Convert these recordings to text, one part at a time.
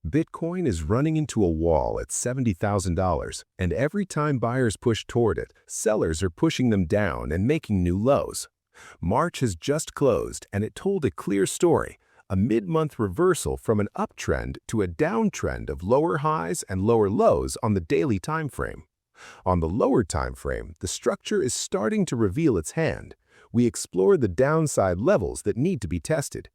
Bitcoin is running into a wall at $70,000, and every time buyers push toward it, sellers are pushing them down and making new lows. March has just closed, and it told a clear story, a mid-month reversal from an uptrend to a downtrend of lower highs and lower lows on the daily time frame. On the lower time frame, the structure is starting to reveal its hand. We explore the downside levels that need to be tested.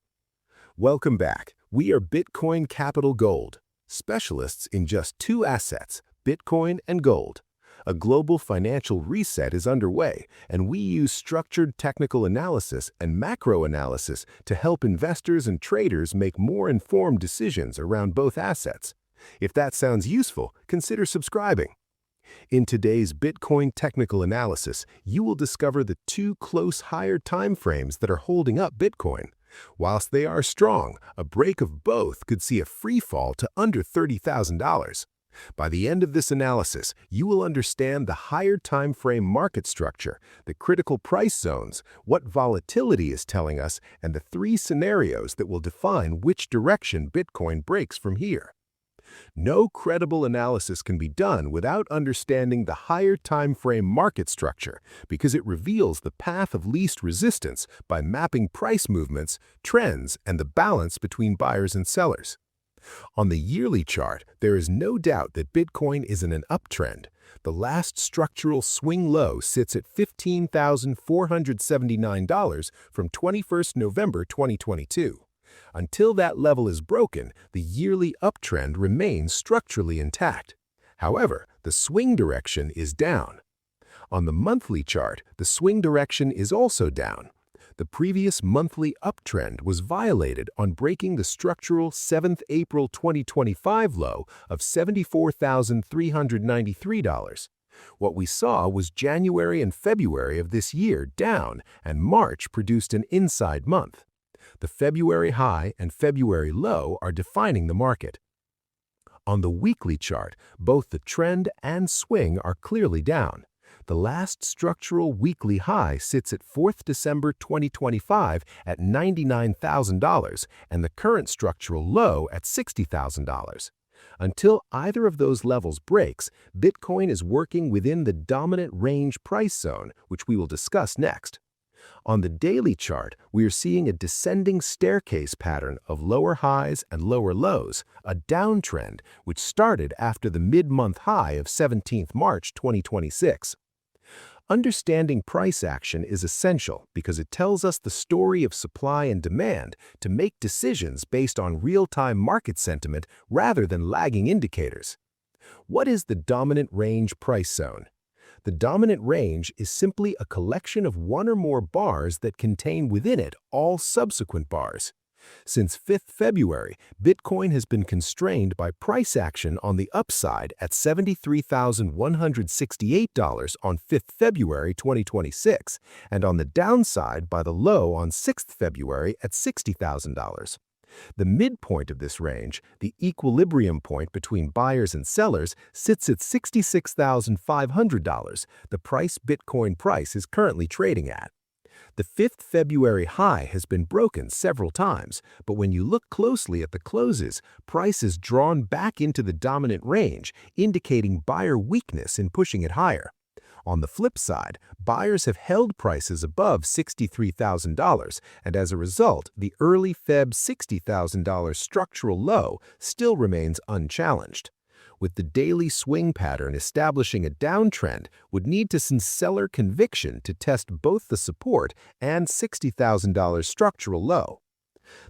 Welcome back. We are Bitcoin Capital Gold, specialists in just two assets, Bitcoin and gold. A global financial reset is underway, and we use structured technical analysis and macro analysis to help investors and traders make more informed decisions around both assets. If that sounds useful, consider subscribing. In today's Bitcoin technical analysis, you will discover the two close higher time frames that are holding up Bitcoin. Whilst they are strong, a break of both could see a free fall to under $30,000. By the end of this analysis, you will understand the higher time frame market structure, the critical price zones, what volatility is telling us, and the three scenarios that will define which direction Bitcoin breaks from here. No credible analysis can be done without understanding the higher time frame market structure because it reveals the path of least resistance by mapping price movements, trends, and the balance between buyers and sellers. On the yearly chart, there is no doubt that Bitcoin is in an uptrend. The last structural swing low sits at $15,479 from 21st November 2022. Until that level is broken, the yearly uptrend remains structurally intact. However, the swing direction is down. On the monthly chart, the swing direction is also down. The previous monthly uptrend was violated on breaking the structural 7th April 2025 low of $74,393. What we saw was January and February of this year down, and March produced an inside month. The February high and February low are defining the market. On the weekly chart, both the trend and swing are clearly down. The last structural weekly high sits at 4th December 2025 at $99,000 and the current structural low at $60,000. Until either of those levels breaks, Bitcoin is working within the dominant range price zone, which we will discuss next. On the daily chart, we are seeing a descending staircase pattern of lower highs and lower lows, a downtrend which started after the mid-month high of 17th March 2026. Understanding price action is essential because it tells us the story of supply and demand to make decisions based on real-time market sentiment rather than lagging indicators. What is the dominant range price zone? The dominant range is simply a collection of one or more bars that contain within it all subsequent bars. Since 5th February, Bitcoin has been constrained by price action on the upside at $73,168 on 5th February 2026 and on the downside by the low on 6th February at $60,000. The midpoint of this range, the equilibrium point between buyers and sellers, sits at $66,500, the price Bitcoin price is currently trading at. The 5th February high has been broken several times, but when you look closely at the closes, price is drawn back into the dominant range, indicating buyer weakness in pushing it higher. On the flip side, buyers have held prices above $63,000, and as a result, the early Feb $60,000 structural low still remains unchallenged. With the daily swing pattern establishing a downtrend, would need to see seller conviction to test both the support and $60,000 structural low.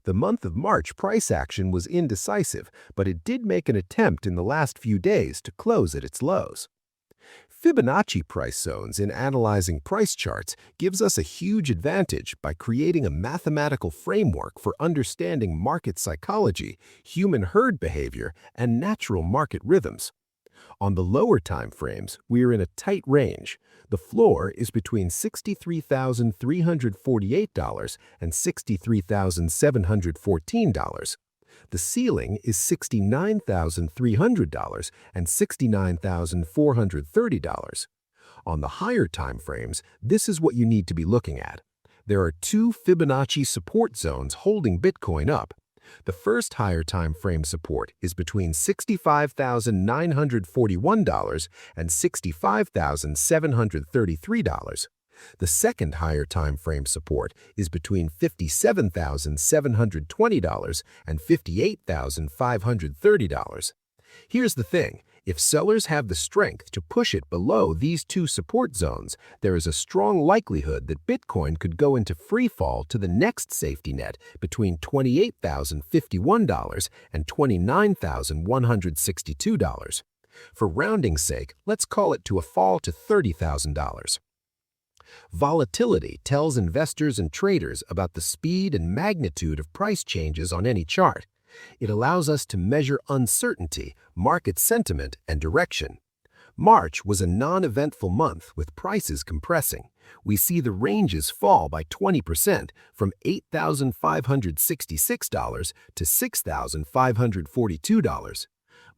The month of March price action was indecisive, but it did make an attempt in the last few days to close at its lows. Fibonacci price zones in analyzing price charts gives us a huge advantage by creating a mathematical framework for understanding market psychology, human herd behavior, and natural market rhythms. On the lower time frames, we are in a tight range. The floor is between $63,348 and $63,714. The ceiling is $69,300 and $69,430. On the higher time frames, this is what you need to be looking at. There are two Fibonacci support zones holding Bitcoin up. The first higher time frame support is between $65,941 and $65,733. The second higher time frame support is between $57,720 and $58,530. Here's the thing. If sellers have the strength to push it below these two support zones, there is a strong likelihood that Bitcoin could go into free fall to the next safety net between $28,051 and $29,162. For rounding's sake, let's call it to a fall to $30,000. Volatility tells investors and traders about the speed and magnitude of price changes on any chart. It allows us to measure uncertainty, market sentiment, and direction. March was a non-eventful month with prices compressing. We see the ranges fall by 20% from $8,566 to $6,542.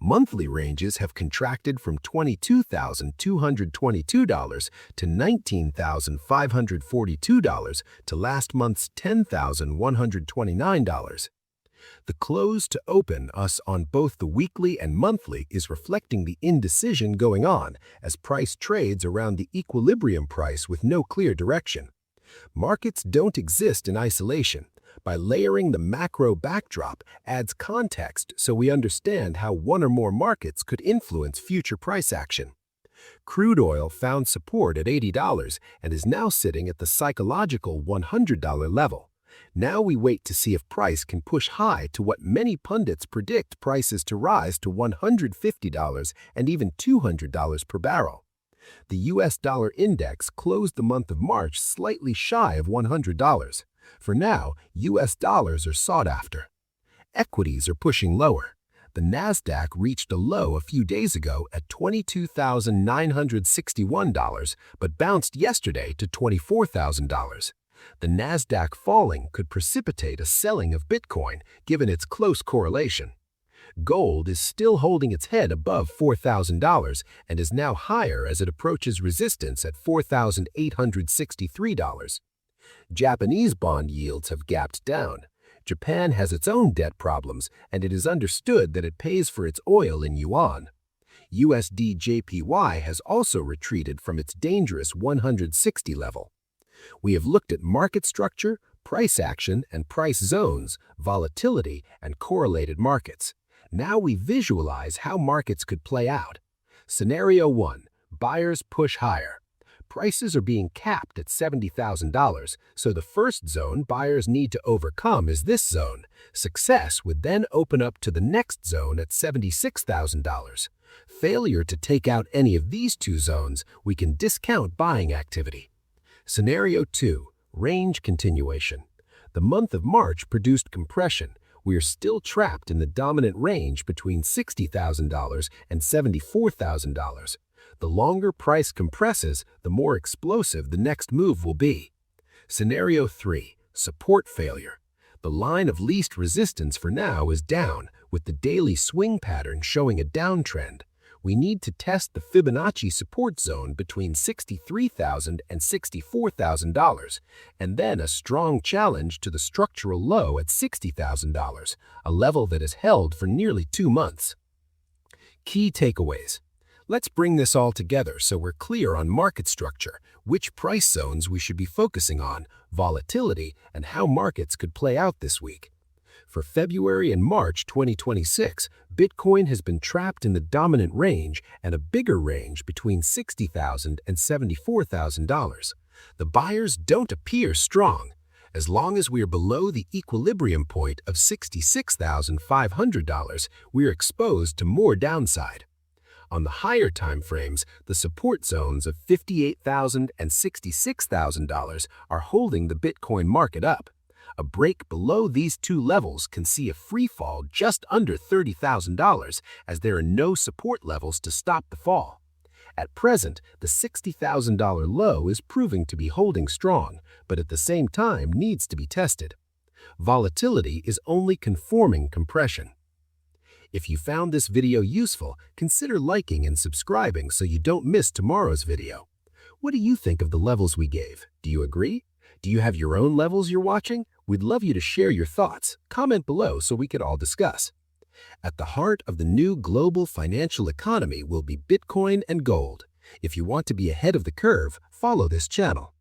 Monthly ranges have contracted from $22,222 to $19,542 to last month's $10,129. The close to open us on both the weekly and monthly is reflecting the indecision going on as price trades around the equilibrium price with no clear direction. Markets don't exist in isolation. By layering the macro backdrop adds context so we understand how one or more markets could influence future price action. Crude oil found support at $80 and is now sitting at the psychological $100 level. Now we wait to see if price can push high to what many pundits predict prices to rise to $150 and even $200 per barrel. The US dollar index closed the month of March slightly shy of $100. For now, US dollars are sought after. Equities are pushing lower. The Nasdaq reached a low a few days ago at $22,961 but bounced yesterday to $24,000. The Nasdaq falling could precipitate a selling of Bitcoin given its close correlation. Gold is still holding its head above $4,000 and is now higher as it approaches resistance at $4,863. Japanese bond yields have gapped down. Japan has its own debt problems, and it is understood that it pays for its oil in yuan. USD JPY has also retreated from its dangerous 160 level. We have looked at market structure, price action and price zones, volatility, and correlated markets. Now we visualize how markets could play out. Scenario 1. Buyers push higher. Prices are being capped at $70,000, so the first zone buyers need to overcome is this zone. Success would then open up to the next zone at $76,000. Failure to take out any of these two zones, we can discount buying activity. Scenario 2. Range continuation. The month of March produced compression. We are still trapped in the dominant range between $60,000 and $74,000. The longer price compresses, the more explosive the next move will be. Scenario 3. Support failure. The line of least resistance for now is down, with the daily swing pattern showing a downtrend. We need to test the Fibonacci support zone between $63,000 and $64,000, and then a strong challenge to the structural low at $60,000, a level that is held for nearly 2 months. Key takeaways. Let's bring this all together so we're clear on market structure, which price zones we should be focusing on, volatility, and how markets could play out this week. For February and March 2026, Bitcoin has been trapped in the dominant range and a bigger range between $60,000 and $74,000. The buyers don't appear strong. As long as we are below the equilibrium point of $66,500, we are exposed to more downside. On the higher time frames, the support zones of $58,000 and $66,000 are holding the Bitcoin market up. A break below these two levels can see a free fall just under $30,000 as there are no support levels to stop the fall. At present, the $60,000 low is proving to be holding strong, but at the same time needs to be tested. Volatility is only conforming compression. If you found this video useful, consider liking and subscribing so you don't miss tomorrow's video. What do you think of the levels we gave? Do you agree? Do you have your own levels you're watching? We'd love you to share your thoughts. Comment below so we could all discuss. At the heart of the new global financial economy will be Bitcoin and gold. If you want to be ahead of the curve, follow this channel.